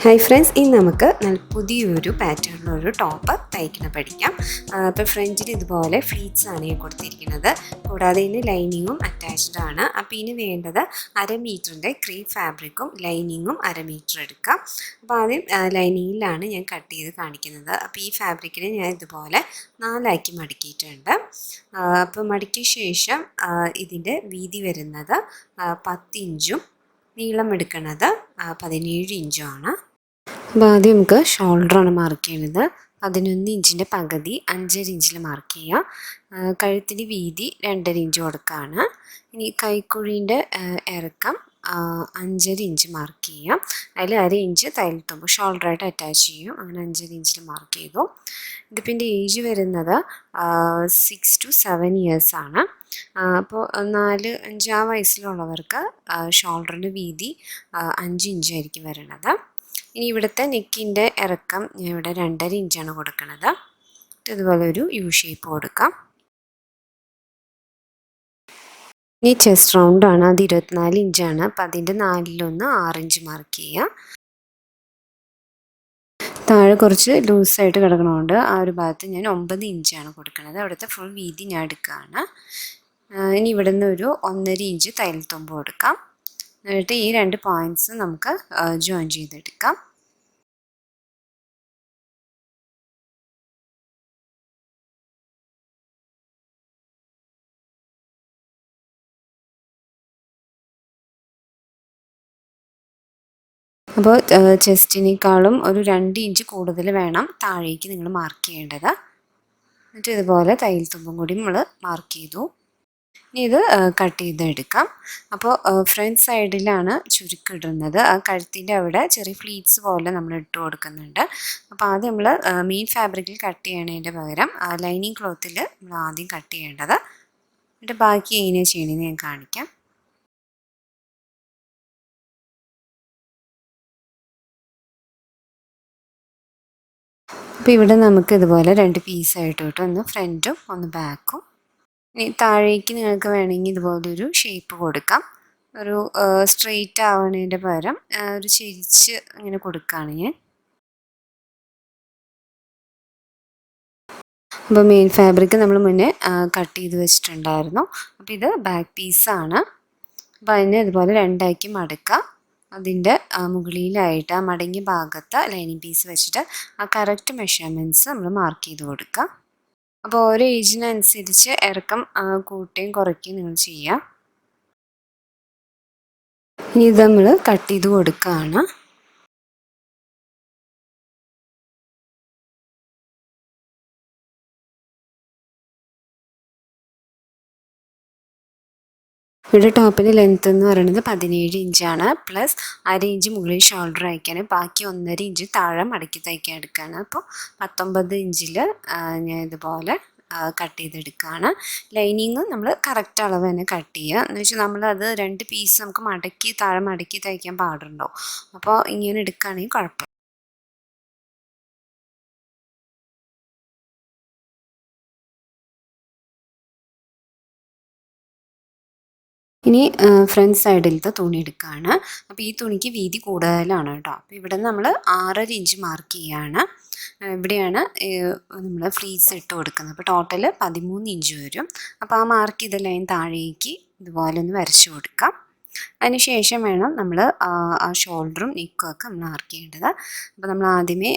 Hi friends, ഇന്ന് നമുക്ക് നല്ല പുതിയൊരു പാറ്റേണിലൊരു ടോപ്പ് തയ്ക്കണം പഠിക്കാം. അപ്പോൾ ഫ്രണ്ടിൽ ഇതുപോലെ ഫ്ലീറ്റ്സ് ആണ് ഞാൻ കൊടുത്തിരിക്കുന്നത്. കൂടാതെ ഇതിന് ലൈനിങ്ങും അറ്റാച്ച്ഡ് ആണ്. അപ്പോൾ ഇതിന് വേണ്ടത് 1/2 മീറ്ററിൻ്റെ ക്രീപ്പ് ഫാബ്രിക്കും ലൈനിങ്ങും 1/2 മീറ്റർ എടുക്കാം. അപ്പോൾ ആദ്യം ലൈനിങ്ങിലാണ് ഞാൻ കട്ട് ചെയ്ത് കാണിക്കുന്നത്. അപ്പോൾ ഈ ഫാബ്രിക്കിനെ ഞാൻ ഇതുപോലെ 4ആക്കി മടക്കിയിട്ടുണ്ട്. അപ്പോൾ മടക്കിയ ശേഷം ഇതിൻ്റെ വീതി വരുന്നത് 10 ഇഞ്ചും നീളം എടുക്കുന്നത് 17 ഇഞ്ചുമാണ്. അപ്പോൾ ആദ്യം നമുക്ക് ഷോൾഡറാണ് മാർക്ക് ചെയ്യുന്നത്. 11 ഇഞ്ചിൻ്റെ പകുതി 5.5 ഇഞ്ചിൽ മാർക്ക് ചെയ്യുക. കഴുത്തിൻ്റെ വീതി 2.5 ഇഞ്ച് കൊടുക്കുകയാണ്. ഇനി കൈക്കുഴീൻ്റെ ഇറക്കം 5.5 ഇഞ്ച് മാർക്ക് ചെയ്യാം. അതിൽ 1/2 ഇഞ്ച് തയ്യൽ തുമ്പ് ഷോൾഡറായിട്ട് അറ്റാച്ച് ചെയ്യും. അങ്ങനെ 5.5 ഇഞ്ചിൽ മാർക്ക് ചെയ്തു. ഇതിപ്പോൾ എൻ്റെ ഏജ് വരുന്നത് 6 to 7 years ആണ്. അപ്പോൾ 4-5 ആ വയസ്സിലുള്ളവർക്ക് ഷോൾഡറിൻ്റെ വീതി 5 ഇഞ്ചായിരിക്കും വരുന്നത്. ഇനി ഇവിടുത്തെ നെക്കിൻ്റെ ഇറക്കം ഞാൻ ഇവിടെ 2.5 ഇഞ്ചാണ് കൊടുക്കുന്നത്. ഇതുപോലെ ഒരു യു ഷേപ്പ് കൊടുക്കാം. ഇനി ചെസ്റ്റ് റൗണ്ടാണ്, അത് 24 ഇഞ്ചാണ്. അപ്പം അതിൻ്റെ 4-1 6 ഇഞ്ച് മാർക്ക് ചെയ്യുക. താഴെ കുറച്ച് ലൂസായിട്ട് കിടക്കണതുകൊണ്ട് ആ ഒരു ഭാഗത്ത് ഞാൻ 9 ഇഞ്ചാണ് കൊടുക്കുന്നത്. അവിടുത്തെ ഫുൾ വീതി ഞാൻ എടുക്കുകയാണ്. ഇനി ഇവിടെ നിന്ന് ഒരു 1.5 ഇഞ്ച് തയ്യൽ തുമ്പ് കൊടുക്കാം. എന്നിട്ട് ഈ 2 പോയിൻറ്റ്സ് നമുക്ക് ജോയിൻ ചെയ്തെടുക്കാം. അപ്പോൾ ചെസ്റ്റിനേക്കാളും ഒരു 2 ഇഞ്ച് കൂടുതൽ വേണം താഴേക്ക് നിങ്ങൾ മാർക്ക് ചെയ്യേണ്ടത്. എന്നിട്ട് ഇതുപോലെ തയ്യൽ തുമ്പും കൂടി നമ്മൾ മാർക്ക് ചെയ്തു. ഇനി ഇത് കട്ട് ചെയ്തെടുക്കാം. അപ്പോൾ ഫ്രണ്ട് സൈഡിലാണ് ചുരുക്കിടുന്നത്. ആ കഴുത്തിൻ്റെ അവിടെ ചെറിയ ഫ്ലീറ്റ്സ് പോലെ നമ്മൾ ഇട്ട് കൊടുക്കുന്നുണ്ട്. അപ്പോൾ ആദ്യം നമ്മൾ മെയിൻ ഫാബ്രിക്കിൽ കട്ട് ചെയ്യണതിൻ്റെ പകരം ലൈനിങ് ക്ലോത്തിൽ നമ്മൾ ആദ്യം കട്ട് ചെയ്യേണ്ടത്. എന്നിട്ട് ബാക്കി എങ്ങനെയാണ് ചെയ്യണമെന്ന് ഞാൻ കാണിക്കാം. അപ്പോൾ ഇവിടെ നമുക്ക് ഇതുപോലെ 2 പീസായിട്ട് കിട്ടും. ഒന്ന് ഫ്രണ്ടും ഒന്ന് ബാക്കും. ഇനി താഴേക്ക് നിങ്ങൾക്ക് വേണമെങ്കിൽ ഇതുപോലൊരു ഷേപ്പ് കൊടുക്കാം. ഒരു സ്ട്രെയിറ്റ് ആവുന്നതിൻ്റെ പകരം ഒരു ചെരിച്ച് ഇങ്ങനെ കൊടുക്കുകയാണ് ഞാൻ. അപ്പോൾ മെയിൻ ഫാബ്രിക് നമ്മൾ മുന്നേ കട്ട് ചെയ്ത് വെച്ചിട്ടുണ്ടായിരുന്നു. അപ്പോൾ ഇത് ബാക്ക് പീസാണ്. അപ്പോൾ അതിനെ ഇതുപോലെ 2ആക്കി മടക്കുക. അതിൻ്റെ മുകളിലായിട്ട് ആ മടങ്ങിയ ഭാഗത്ത് ലൈനിങ് പീസ് വെച്ചിട്ട് ആ കറക്റ്റ് മെഷർമെൻറ്റ്സ് നമ്മൾ മാർക്ക് ചെയ്ത് കൊടുക്കുക. അപ്പോൾ ഓരോ ഏജിനനുസരിച്ച് ഇറക്കം കൂട്ടുകയും കുറയ്ക്കുകയും നിങ്ങൾ ചെയ്യുക. ഇനി ഇത് നമ്മൾ കട്ട് ചെയ്ത് കൊടുക്കുകയാണ്. ഇവിടെ ടോപ്പിൻ്റെ ലെങ്ത്ത് എന്ന് പറയുന്നത് 17 ഇഞ്ചാണ്. പ്ലസ് 1/2 ഇഞ്ച് മുകളിൽ ഷോൾഡർ അയക്കാൻ, ബാക്കി 1.5 ഇഞ്ച് താഴെ മടക്കി തയ്ക്കാൻ എടുക്കുകയാണ്. അപ്പോൾ 19 ഇഞ്ചിൽ ഞാൻ ഇതുപോലെ കട്ട് ചെയ്തെടുക്കുകയാണ്. ലൈനിങ് നമ്മൾ കറക്റ്റ് അളവ് തന്നെ കട്ട് ചെയ്യുക. എന്ന് വെച്ചാൽ നമ്മളത് 2 പീസ് നമുക്ക് താഴെ മടക്കി തയ്ക്കാൻ പാടുണ്ടോ. അപ്പോൾ ഇങ്ങനെ എടുക്കുകയാണെങ്കിൽ കുഴപ്പമില്ല. ഇനി ഫ്രണ്ട് സൈഡിലത്തെ തുണി എടുക്കുകയാണ്. അപ്പോൾ ഈ തുണിക്ക് വീതി കൂടുതലാണ് കേട്ടോ. അപ്പോൾ ഇവിടെ നമ്മൾ 6.5 ഇഞ്ച് മാർക്ക് ചെയ്യുകയാണ്. ഇവിടെയാണ് നമ്മൾ ഫ്ലീറ്റ്സ് ഇട്ട് കൊടുക്കുന്നത്. അപ്പോൾ ടോട്ടൽ 13 ഇഞ്ച് വരും. അപ്പോൾ ആ മാർക്ക് ചെയ്ത ലൈൻ താഴേക്ക് ഇതുപോലെ ഒന്ന് വരച്ചു കൊടുക്കാം. അതിന് ശേഷം വേണം നമ്മൾ ആ ഷോൾഡറും നെക്കും ഒക്കെ മാർക്ക് ചെയ്യേണ്ടത്. അപ്പോൾ നമ്മൾ ആദ്യമേ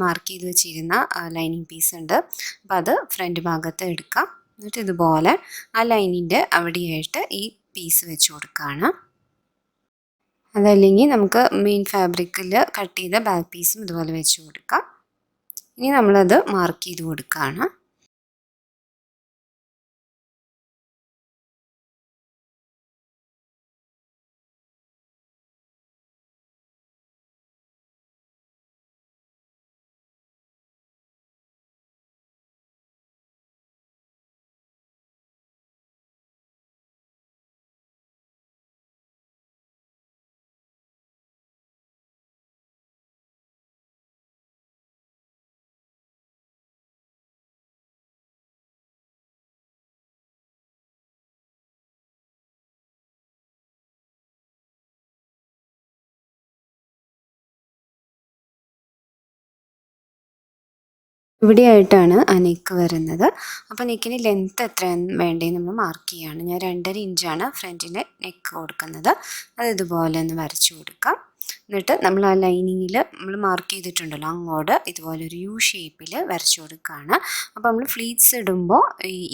മാർക്ക് ചെയ്ത് വെച്ചിരുന്ന ലൈനിങ് പീസ് ഉണ്ട്. അപ്പോൾ അത് ഫ്രണ്ട് ഭാഗത്ത് എടുക്കാം. എന്നിട്ട് ഇതുപോലെ ആ ലൈനിൻ്റെ അവിടെയായിട്ട് ഈ പീസ് വെച്ച് കൊടുക്കുകയാണ്. അതല്ലെങ്കിൽ നമുക്ക് മെയിൻ ഫാബ്രിക്കിൽ കട്ട് ചെയ്ത ബാക്ക് പീസും ഇതുപോലെ വെച്ച് കൊടുക്കാം. ഇനി നമ്മളത് മാർക്ക് ചെയ്ത് കൊടുക്കുകയാണ്. ഇവിടെയായിട്ടാണ് ആ നെക്ക് വരുന്നത്. അപ്പോൾ നെക്കിന് ലെങ്ത്ത് എത്രയാണ് വേണ്ടത് നമ്മൾ മാർക്ക് ചെയ്യുകയാണ്. ഞാൻ 2.5 ഇഞ്ചാണ് ഫ്രണ്ടിൻ്റെ നെക്ക് കൊടുക്കുന്നത്. അത് ഇതുപോലെ ഒന്ന് വരച്ചു കൊടുക്കാം. എന്നിട്ട് നമ്മൾ ആ ലൈനിങ്ങിൽ നമ്മൾ മാർക്ക് ചെയ്തിട്ടുണ്ടല്ലോ അങ്ങോട്ട് ഇതുപോലെ ഒരു യു ഷേപ്പിൽ വരച്ചു കൊടുക്കുകയാണ്. അപ്പോൾ നമ്മൾ ഫ്ലീറ്റ്സ് ഇടുമ്പോൾ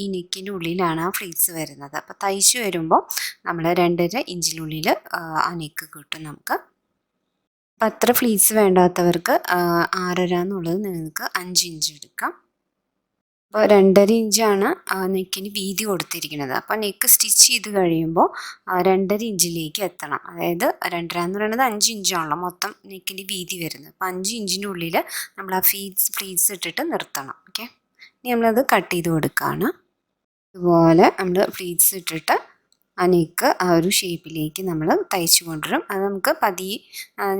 ഈ നെക്കിൻ്റെ ഉള്ളിലാണ് ആ ഫ്ലീറ്റ്സ് വരുന്നത്. അപ്പോൾ തയ്ച്ച് വരുമ്പോൾ നമ്മൾ 2.5 ഇഞ്ചിനുള്ളിൽ ആ നെക്ക് കിട്ടും നമുക്ക്. അപ്പം അത്ര ഫ്ലീറ്റ്സ് വേണ്ടാത്തവർക്ക് 6.5 എന്നുള്ളത് നിങ്ങൾക്ക് 5 ഇഞ്ച് എടുക്കാം. അപ്പോൾ 2.5 ഇഞ്ചാണ് നെക്കിന് വീതി കൊടുത്തിരിക്കുന്നത്. അപ്പോൾ നെക്ക് സ്റ്റിച്ച് ചെയ്ത് കഴിയുമ്പോൾ 2.5 ഇഞ്ചിലേക്ക് എത്തണം. അതായത് 2.5 എന്ന് പറയുന്നത് 5 ഇഞ്ചാണല്ലോ മൊത്തം നെക്കിൻ്റെ വീതി വരുന്നത്. അപ്പോൾ 5 ഇഞ്ചിൻ്റെ ഉള്ളിൽ നമ്മൾ ആ ഫ്ലീറ്റ്സ് ഇട്ടിട്ട് നിർത്തണം. ഓക്കെ, ഇനി നമ്മളത് കട്ട് ചെയ്ത് കൊടുക്കുകയാണ്. ഇതുപോലെ നമ്മൾ ഫ്ലീറ്റ്സ് ഇട്ടിട്ട് ആ നെക്ക് ആ ഒരു ഷേപ്പിലേക്ക് നമ്മൾ തയ്ച്ചു കൊണ്ടുവരും. അത് നമുക്ക് പതിയെ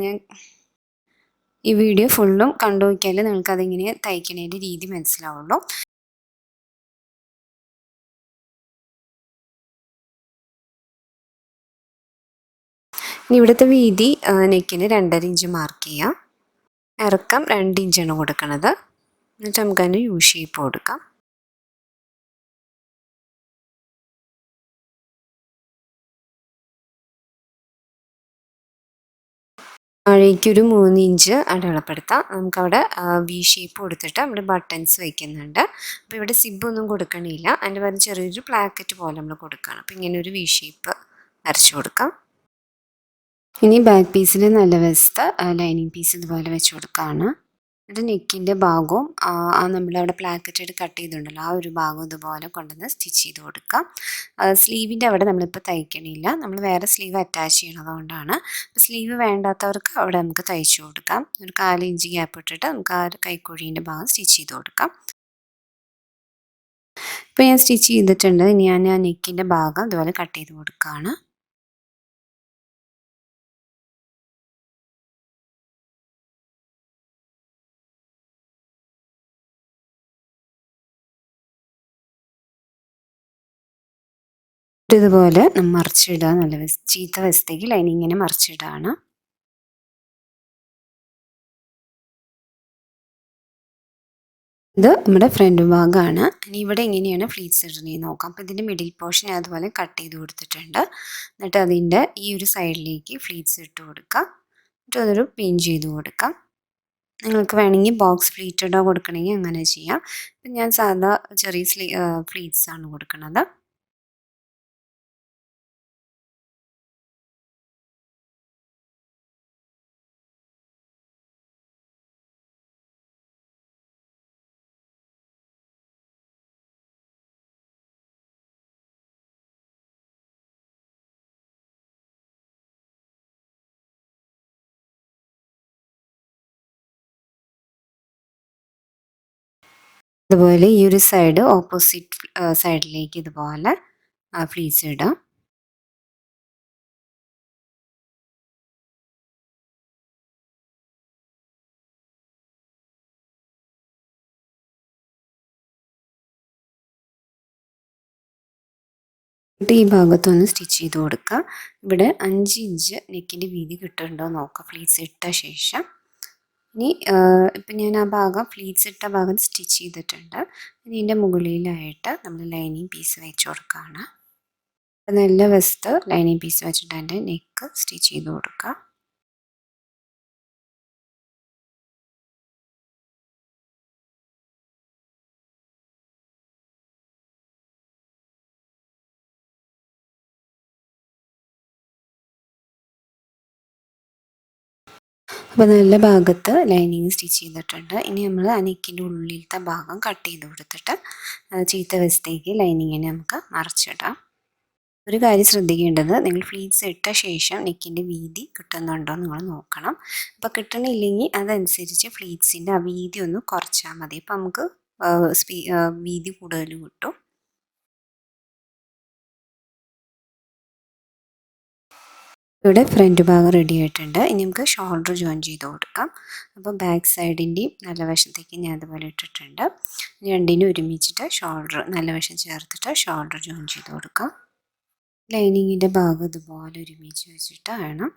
ഞാൻ ഈ വീഡിയോ ഫുള്ളും കണ്ടു നോക്കിയാൽ നിങ്ങൾക്ക് അതിങ്ങനെ തയ്ക്കണേൻ്റെ രീതി മനസ്സിലാവുള്ളൂ. ഇനി ഇവിടുത്തെ വീതി നെക്കിന് 2.5 ഇഞ്ച് മാർക്ക് ചെയ്യാം. ഇറക്കം 2 ഇഞ്ചാണ് കൊടുക്കുന്നത്. എന്നിട്ട് നമുക്കതിന് യു ഷേപ്പ് കൊടുക്കാം. താഴേക്കൊരു 3 ഇഞ്ച് അടയാളപ്പെടുത്താം. നമുക്കവിടെ വി ഷേപ്പ് കൊടുത്തിട്ട് നമ്മൾ ബട്ടൺസ് വയ്ക്കുന്നുണ്ട്. അപ്പോൾ ഇവിടെ സിബൊന്നും കൊടുക്കണില്ല, അതിൻ്റെ പകരം ചെറിയൊരു പ്ലാക്കറ്റ് പോലെ നമ്മൾ കൊടുക്കുകയാണ്. അപ്പോൾ ഇങ്ങനെ ഒരു വി ഷേപ്പ് വരച്ചു കൊടുക്കാം. ഇനി ബാക്ക് പീസിൽ നല്ല വശത്ത് ലൈനിങ് പീസ് ഇതുപോലെ വെച്ച് കൊടുക്കുകയാണ്. എന്നിട്ട് നെക്കിൻ്റെ ഭാഗവും നമ്മളവിടെ പ്ലാക്കറ്റ് കട്ട് ചെയ്തിട്ടുണ്ടല്ലോ ആ ഒരു ഭാഗം ഇതുപോലെ കൊണ്ടുവന്ന് സ്റ്റിച്ച് ചെയ്ത് കൊടുക്കാം. സ്ലീവിൻ്റെ അവിടെ നമ്മളിപ്പോൾ തയ്ക്കണില്ല, നമ്മൾ വേറെ സ്ലീവ് അറ്റാച്ച് ചെയ്യണത് കൊണ്ടാണ്. സ്ലീവ് വേണ്ടാത്തവർക്ക് അവിടെ നമുക്ക് തയ്ച്ചു കൊടുക്കാം. ഒരു 4 ഇഞ്ച് ഗ്യാപ്പ് ഇട്ടിട്ട് നമുക്ക് ആ ഒരു കൈക്കുഴീൻ്റെ ഭാഗം സ്റ്റിച്ച് ചെയ്ത് കൊടുക്കാം. ഇപ്പോൾ ഞാൻ സ്റ്റിച്ച് ചെയ്തിട്ടുണ്ട്. ഇനി ഞാൻ ആ നെക്കിൻ്റെ ഭാഗം ഇതുപോലെ കട്ട് ചെയ്ത് കൊടുക്കുകയാണ്. ഇതുപോലെ മറിച്ചിടുക, നല്ല ചീത്ത വശത്തേക്ക് ലൈനിങ്ങിനെ മറിച്ചിടുകയാണ്. ഇത് നമ്മുടെ ഫ്രണ്ട് ഭാഗമാണ്. ഇനി ഇവിടെ എങ്ങനെയാണ് ഫ്ലീറ്റ്സ് ഇടുന്നത് നോക്കാം. അപ്പോൾ ഇതിൻ്റെ മിഡിൽ പോർഷൻ അതുപോലെ കട്ട് ചെയ്ത് കൊടുത്തിട്ടുണ്ട്. എന്നിട്ട് അതിൻ്റെ ഈ ഒരു സൈഡിലേക്ക് ഫ്ലീറ്റ്സ് ഇട്ട് കൊടുക്കാം. എന്നിട്ട് അതൊരു പിൻ ചെയ്ത് കൊടുക്കാം. നിങ്ങൾക്ക് വേണമെങ്കിൽ ബോക്സ് ഫ്ലീറ്റഡോ കൊടുക്കണമെങ്കിൽ അങ്ങനെ ചെയ്യാം. ഇപ്പം ഞാൻ സാധാ ചെറിയ ഫ്ലീറ്റ്സ് ആണ് കൊടുക്കുന്നത്. അതുപോലെ ഈ ഒരു സൈഡ് ഓപ്പോസിറ്റ് സൈഡിലേക്ക് ഇതുപോലെ ഫ്ലീറ്റ്സ് ഇടാം. എന്നിട്ട് ഈ ഭാഗത്തൊന്ന് സ്റ്റിച്ച് ചെയ്ത് കൊടുക്കുക. ഇവിടെ 5 ഇഞ്ച് നെക്കിൻ്റെ വീതി കിട്ടുന്നുണ്ടോ നോക്കുക ഫ്ലീറ്റ്സ് ഇട്ട ശേഷം. ഇനി ഇപ്പം ഞാൻ ആ ഭാഗം ഫ്ലീറ്റ്സ് ഇട്ട ഭാഗം സ്റ്റിച്ച് ചെയ്തിട്ടുണ്ട്. ഇനി ഇതിൻ്റെ മുകളിലായിട്ട് നമ്മൾ ലൈനിങ് പീസ് വെച്ച് കൊടുക്കുകയാണ്. നല്ല വശത്ത് ലൈനിങ് പീസ് വെച്ചിട്ട് അതിൻ്റെ നെക്ക് സ്റ്റിച്ച് ചെയ്ത് കൊടുക്കുക. അപ്പോൾ നല്ല ഭാഗത്ത് ലൈനിങ് സ്റ്റിച്ച് ചെയ്തിട്ടുണ്ട്. ഇനി നമ്മൾ ആ നെക്കിൻ്റെ ഉള്ളിലത്തെ ഭാഗം കട്ട് ചെയ്ത് കൊടുത്തിട്ട് ചീത്ത വശത്തേക്ക് ലൈനിങ്ങിനെ നമുക്ക് മറിച്ചിടാം. ഒരു കാര്യം ശ്രദ്ധിക്കേണ്ടത്, നിങ്ങൾ ഫ്ലീറ്റ്സ് ഇട്ട ശേഷം നെക്കിൻ്റെ വീതി കിട്ടുന്നുണ്ടോ നിങ്ങൾ നോക്കണം. അപ്പോൾ കിട്ടണില്ലെങ്കിൽ അതനുസരിച്ച് ഫ്ലീറ്റ്സിൻ്റെ ആ വീതി ഒന്ന് കുറച്ചാൽ മതി. അപ്പോൾ നമുക്ക് വീതി കൂടുതൽ കിട്ടും. ഇവിടെ ഫ്രണ്ട് ഭാഗം റെഡി ആയിട്ടുണ്ട്. ഇനി നമുക്ക് ഷോൾഡർ ജോയിൻ ചെയ്ത് കൊടുക്കാം. അപ്പോൾ ബാക്ക് സൈഡിൻ്റെയും നല്ല വശത്തേക്ക് ഞാൻ അതുപോലെ ഇട്ടിട്ടുണ്ട്. രണ്ടിനും ഒരുമിച്ചിട്ട് ഷോൾഡർ നല്ല വശം ചേർത്തിട്ട് ഷോൾഡർ ജോയിൻ ചെയ്ത് കൊടുക്കാം. ലൈനിങ്ങിൻ്റെ ഭാഗം ഇതുപോലെ ഒരുമിച്ച് വെച്ചിട്ട് വേണം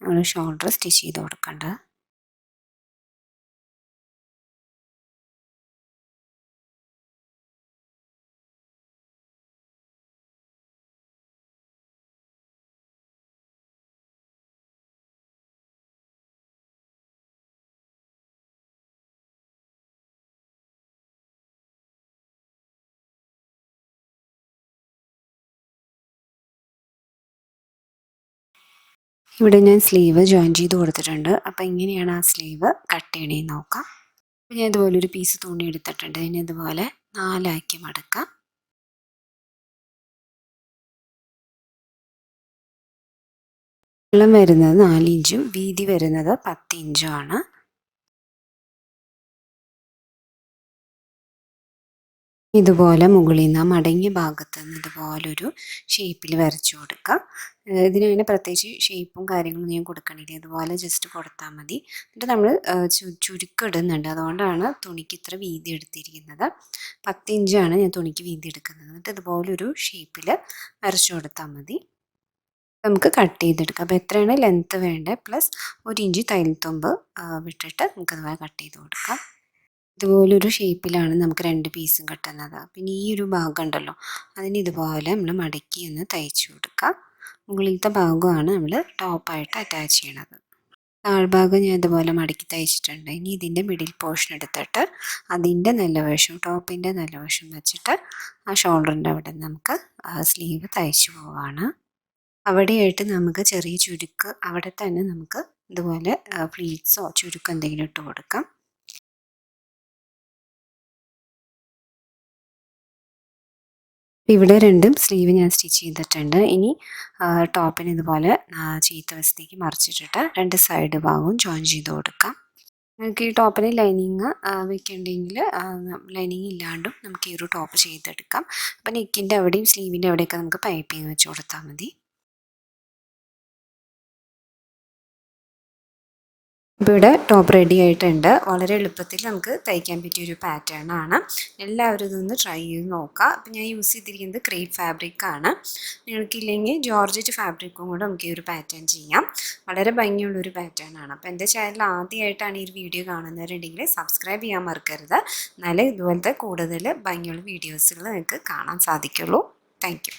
നമ്മൾ ഷോൾഡർ സ്റ്റിച്ച് ചെയ്ത് കൊടുക്കേണ്ടത്. ഇവിടെ ഞാൻ സ്ലീവ് ജോയിൻ ചെയ്ത് കൊടുത്തിട്ടുണ്ട്. അപ്പോൾ ഇങ്ങനെയാണ് ആ സ്ലീവ് കട്ട് ചെയ്യണേന്ന് നോക്കാം. അപ്പോൾ ഞാൻ ഇതുപോലെ ഒരു പീസ് തുണി എടുത്തിട്ടുണ്ട്. അതിനെ ഇതുപോലെ 4 ആക്കി മടക്കാം. നീളം വരുന്നത് 4 ഇഞ്ചും വീതി വരുന്നത് 10 ഇഞ്ചും ആണ്. ഇതുപോലെ മുകളിൽ നിന്ന് മടങ്ങിയ ഭാഗത്ത് നിന്ന് ഇതുപോലൊരു ഷേപ്പിൽ വരച്ചു കൊടുക്കുക. ഇതിന് പിന്നെ പ്രത്യേകിച്ച് ഷേപ്പും കാര്യങ്ങളും ഞാൻ കൊടുക്കണില്ല. ഇതുപോലെ ജസ്റ്റ് കൊടുത്താൽ മതി. എന്നിട്ട് നമ്മൾ ചുരുക്കം ഇടുന്നുണ്ട്, അതുകൊണ്ടാണ് തുണിക്ക് ഇത്ര വീതി എടുത്തിരിക്കുന്നത്. 10 ഇഞ്ചാണ് ഞാൻ തുണിക്ക് വീതി എടുക്കുന്നത്. എന്നിട്ട് ഇതുപോലൊരു ഷേപ്പിൽ വരച്ചു കൊടുത്താൽ മതി. നമുക്ക് കട്ട് ചെയ്തെടുക്കാം. അപ്പോൾ എത്രയാണ് ലെങ്ത്ത് വേണ്ടത് പ്ലസ് 1 ഇഞ്ച് തയ്യൽ തുമ്പ് വിട്ടിട്ട് നമുക്കതുപോലെ കട്ട് ചെയ്ത് കൊടുക്കാം. ഇതുപോലൊരു ഷേപ്പിലാണ് നമുക്ക് 2 പീസും കിട്ടുന്നത്. പിന്നെ ഈ ഒരു ഭാഗം ഉണ്ടല്ലോ, അതിന് ഇതുപോലെ നമ്മൾ മടക്കി ഒന്ന് തയ്ച്ചു കൊടുക്കുക. മുകളിലത്തെ ഭാഗമാണ് നമ്മൾ ടോപ്പായിട്ട് അറ്റാച്ച് ചെയ്യണത്. താഴ്ഭാഗം ഞാൻ ഇതുപോലെ മടക്കി തയ്ച്ചിട്ടുണ്ട്. ഇനി ഇതിൻ്റെ മിഡിൽ പോർഷൻ എടുത്തിട്ട് അതിൻ്റെ നല്ല വശം, ടോപ്പിൻ്റെ നല്ല വശം വെച്ചിട്ട് ആ ഷോൾഡറിൻ്റെ അവിടെ നമുക്ക് സ്ലീവ് തയ്ച്ചു പോവാണ്. അവിടെയായിട്ട് നമുക്ക് ചെറിയ ചുരുക്ക് അവിടെ തന്നെ നമുക്ക് ഇതുപോലെ ഫ്ലീറ്റ്സോ ചുരുക്ക് എന്തെങ്കിലും ഇട്ട് കൊടുക്കാം. ഇവിടെ 2 സ്ലീവ് ഞാൻ സ്റ്റിച്ച് ചെയ്തിട്ടുണ്ട്. ഇനി ടോപ്പിന് ഇതുപോലെ ചീത്ത വശത്തേക്ക് മറിച്ചിട്ടിട്ട് 2 സൈഡ് ഭാഗവും ജോയിൻ ചെയ്ത് കൊടുക്കാം. നമുക്ക് ഈ ടോപ്പിന് ലൈനിങ് വെക്കണ്ടെങ്കിൽ ലൈനിങ് ഇല്ലാണ്ടും നമുക്ക് ഈ ഒരു ടോപ്പ് ചെയ്തെടുക്കാം. അപ്പോൾ നെക്കിൻ്റെ അവിടെയും സ്ലീവിൻ്റെ അവിടെയൊക്കെ നമുക്ക് പൈപ്പിംഗ് വെച്ച് കൊടുത്താൽ മതി. ഇപ്പോൾ ഇവിടെ ടോപ്പ് റെഡി ആയിട്ടുണ്ട്. വളരെ എളുപ്പത്തിൽ നമുക്ക് തയ്ക്കാൻ പറ്റിയൊരു പാറ്റേൺ ആണ്. എല്ലാവരും ഇതൊന്ന് ട്രൈ ചെയ്ത് നോക്കുക. അപ്പോൾ ഞാൻ യൂസ് ചെയ്തിരിക്കുന്നത് ക്രേപ്പ് ഫാബ്രിക്കാണ്. നിങ്ങൾക്കില്ലെങ്കിൽ ജോർജറ്റ് ഫാബ്രിക്കും കൂടെ നമുക്ക് ഈ ഒരു പാറ്റേൺ ചെയ്യാം. വളരെ ഭംഗിയുള്ളൊരു പാറ്റേൺ ആണ്. അപ്പോൾ എൻ്റെ ചാനൽ ആദ്യമായിട്ടാണ് ഈ ഒരു വീഡിയോ കാണുന്നവരുണ്ടെങ്കിൽ സബ്സ്ക്രൈബ് ചെയ്യാൻ മറക്കരുത്. എന്നാലേ ഇതുപോലത്തെ കൂടുതൽ ഭംഗിയുള്ള വീഡിയോസുകൾ നിങ്ങൾക്ക് കാണാൻ സാധിക്കുള്ളൂ. Thank you.